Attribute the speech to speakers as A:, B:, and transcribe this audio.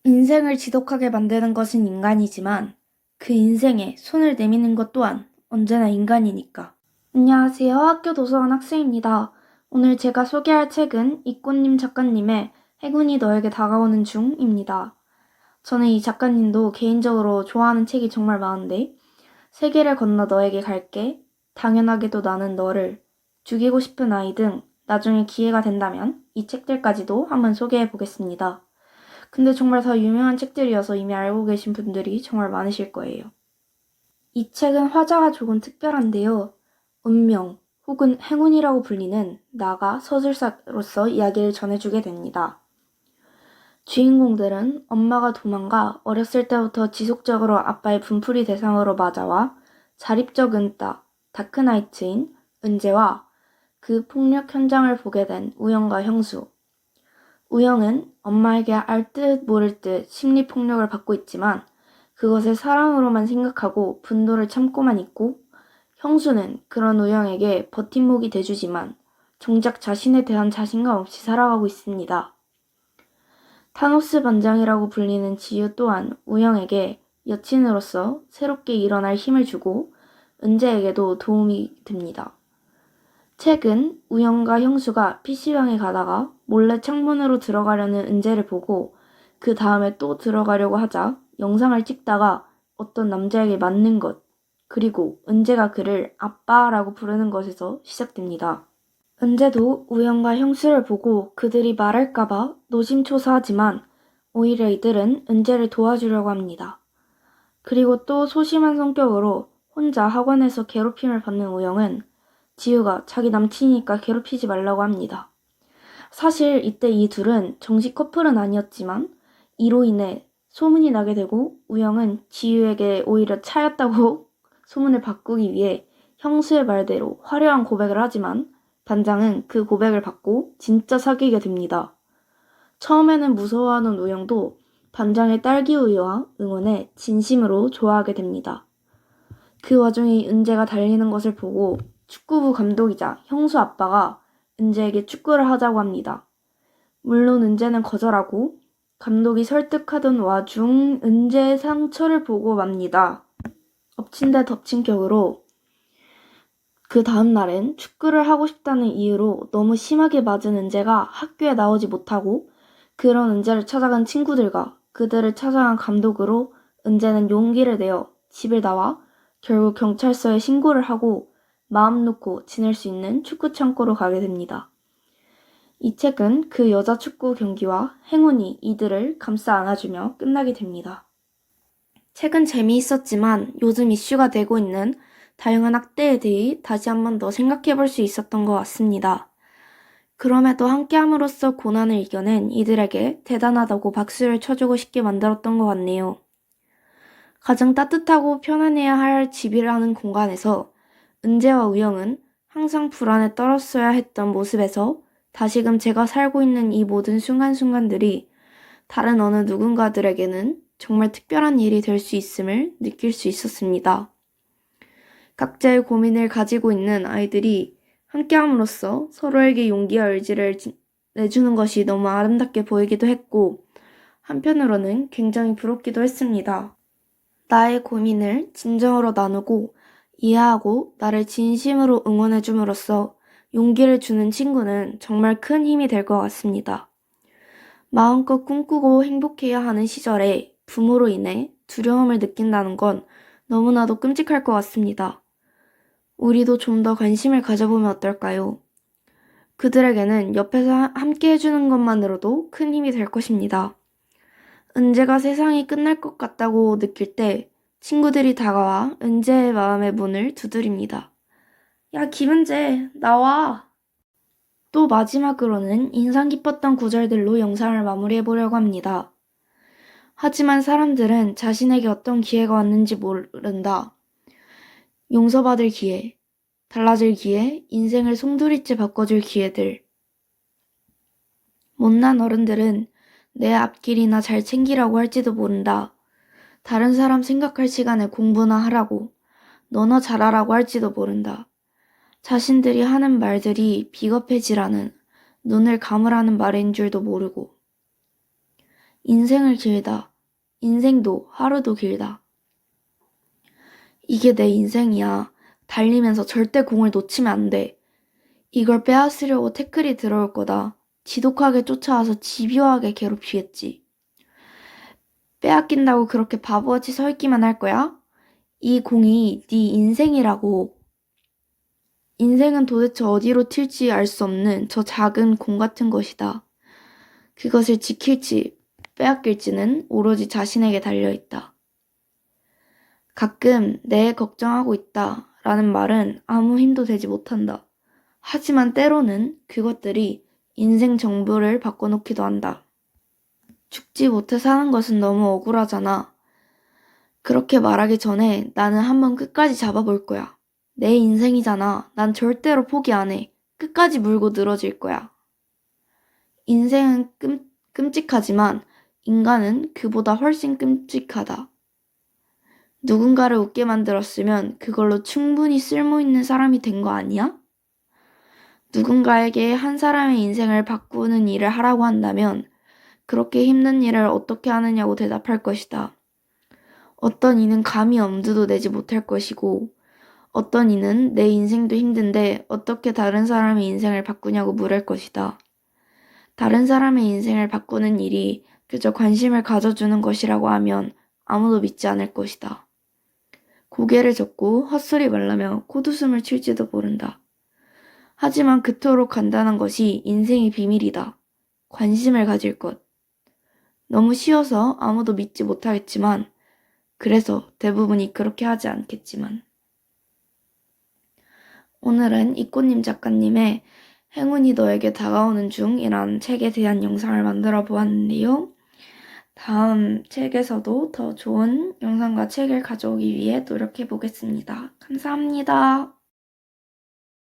A: 인생을 지독하게 만드는 것은 인간이지만 그 인생에 손을 내미는 것 또한 언제나 인간이니까. 안녕하세요. 학교 도서관 학생입니다. 오늘 제가 소개할 책은 이꽃님 작가님의 행운이 너에게 다가오는 중입니다. 저는 이 작가님도 개인적으로 좋아하는 책이 정말 많은데 세계를 건너 너에게 갈게, 당연하게도 나는 너를, 죽이고 싶은 아이 등 나중에 기회가 된다면 이 책들까지도 한번 소개해 보겠습니다. 근데 정말 다 유명한 책들이어서 이미 알고 계신 분들이 정말 많으실 거예요. 이 책은 화자가 조금 특별한데요. 운명 혹은 행운이라고 불리는 나가 서술사로서 이야기를 전해주게 됩니다. 주인공들은 엄마가 도망가 어렸을 때부터 지속적으로 아빠의 분풀이 대상으로 맞아와 자립적 은따, 다크나이트인 은재와 그 폭력 현장을 보게 된 우영과 형수. 우영은 엄마에게 알 듯 모를 듯 심리폭력을 받고 있지만 그것을 사랑으로만 생각하고 분노를 참고만 있고, 형수는 그런 우영에게 버팀목이 돼주지만 정작 자신에 대한 자신감 없이 살아가고 있습니다. 타노스 반장이라고 불리는 지유 또한 우영에게 여친으로서 새롭게 일어날 힘을 주고 은재에게도 도움이 됩니다. 책은 우영과 형수가 PC방에 가다가 몰래 창문으로 들어가려는 은재를 보고 그 다음에 또 들어가려고 하자 영상을 찍다가 어떤 남자에게 맞는 것, 그리고 은재가 그를 아빠라고 부르는 것에서 시작됩니다. 은재도 우영과 형수를 보고 그들이 말할까봐 노심초사하지만 오히려 이들은 은재를 도와주려고 합니다. 그리고 또 소심한 성격으로 혼자 학원에서 괴롭힘을 받는 우영은 지우가 자기 남친이니까 괴롭히지 말라고 합니다. 사실 이때 이 둘은 정식 커플은 아니었지만 이로 인해 소문이 나게 되고 우영은 지우에게 오히려 차였다고 소문을 바꾸기 위해 형수의 말대로 화려한 고백을 하지만 반장은 그 고백을 받고 진짜 사귀게 됩니다. 처음에는 무서워하는 우영도 반장의 딸기 우유와 응원에 진심으로 좋아하게 됩니다. 그 와중에 은재가 달리는 것을 보고 축구부 감독이자 형수 아빠가 은재에게 축구를 하자고 합니다. 물론 은재는 거절하고 감독이 설득하던 와중 은재의 상처를 보고 맙니다. 엎친 데 덮친 격으로 그 다음 날엔 축구를 하고 싶다는 이유로 너무 심하게 맞은 은재가 학교에 나오지 못하고 그런 은재를 찾아간 친구들과 그들을 찾아간 감독으로 은재는 용기를 내어 집을 나와 결국 경찰서에 신고를 하고 마음 놓고 지낼 수 있는 축구 창고로 가게 됩니다. 이 책은 그 여자 축구 경기와 행운이 이들을 감싸 안아주며 끝나게 됩니다. 책은 재미있었지만 요즘 이슈가 되고 있는 다양한 학대에 대해 다시 한 번 더 생각해 볼 수 있었던 것 같습니다. 그럼에도 함께함으로써 고난을 이겨낸 이들에게 대단하다고 박수를 쳐주고 싶게 만들었던 것 같네요. 가장 따뜻하고 편안해야 할 집이라는 공간에서 은재와 우영은 항상 불안에 떨었어야 했던 모습에서 다시금 제가 살고 있는 이 모든 순간순간들이 다른 어느 누군가들에게는 정말 특별한 일이 될 수 있음을 느낄 수 있었습니다. 각자의 고민을 가지고 있는 아이들이 함께함으로써 서로에게 용기와 의지를 내주는 것이 너무 아름답게 보이기도 했고, 한편으로는 굉장히 부럽기도 했습니다. 나의 고민을 진정으로 나누고 이해하고 나를 진심으로 응원해줌으로써 용기를 주는 친구는 정말 큰 힘이 될 것 같습니다. 마음껏 꿈꾸고 행복해야 하는 시절에 부모로 인해 두려움을 느낀다는 건 너무나도 끔찍할 것 같습니다. 우리도 좀 더 관심을 가져보면 어떨까요? 그들에게는 옆에서 함께 해주는 것만으로도 큰 힘이 될 것입니다. 은재가 세상이 끝날 것 같다고 느낄 때 친구들이 다가와 은재의 마음의 문을 두드립니다. 야, 김은재, 나와! 또 마지막으로는 인상 깊었던 구절들로 영상을 마무리해보려고 합니다. 하지만 사람들은 자신에게 어떤 기회가 왔는지 모른다. 용서받을 기회, 달라질 기회, 인생을 송두리째 바꿔줄 기회들. 못난 어른들은 내 앞길이나 잘 챙기라고 할지도 모른다. 다른 사람 생각할 시간에 공부나 하라고, 너나 잘하라고 할지도 모른다. 자신들이 하는 말들이 비겁해지라는, 눈을 감으라는 말인 줄도 모르고. 인생을 길다. 인생도 하루도 길다. 이게 내 인생이야. 달리면서 절대 공을 놓치면 안 돼. 이걸 빼앗으려고 태클이 들어올 거다. 지독하게 쫓아와서 집요하게 괴롭히겠지. 빼앗긴다고 그렇게 바보같이 서 있기만 할 거야? 이 공이 네 인생이라고. 인생은 도대체 어디로 튈지 알 수 없는 저 작은 공 같은 것이다. 그것을 지킬지 빼앗길지는 오로지 자신에게 달려있다. 가끔 내 걱정하고 있다 라는 말은 아무 힘도 되지 못한다. 하지만 때로는 그것들이 인생 정보를 바꿔놓기도 한다. 죽지 못해 사는 것은 너무 억울하잖아. 그렇게 말하기 전에 나는 한번 끝까지 잡아볼 거야. 내 인생이잖아. 난 절대로 포기 안 해. 끝까지 물고 늘어질 거야. 인생은 끔찍하지만 인간은 그보다 훨씬 끔찍하다. 누군가를 웃게 만들었으면 그걸로 충분히 쓸모있는 사람이 된 거 아니야? 누군가에게 한 사람의 인생을 바꾸는 일을 하라고 한다면 그렇게 힘든 일을 어떻게 하느냐고 대답할 것이다. 어떤 이는 감히 엄두도 내지 못할 것이고 어떤 이는 내 인생도 힘든데 어떻게 다른 사람의 인생을 바꾸냐고 물을 것이다. 다른 사람의 인생을 바꾸는 일이 그저 관심을 가져주는 것이라고 하면 아무도 믿지 않을 것이다. 고개를 젓고 헛소리 말라며 코웃음을 칠지도 모른다. 하지만 그토록 간단한 것이 인생의 비밀이다. 관심을 가질 것. 너무 쉬워서 아무도 믿지 못하겠지만 그래서 대부분이 그렇게 하지 않겠지만 오늘은 이꽃님 작가님의 행운이 너에게 다가오는 중이라는 책에 대한 영상을 만들어 보았는데요. 다음 책에서도 더 좋은 영상과 책을 가져오기 위해 노력해 보겠습니다. 감사합니다.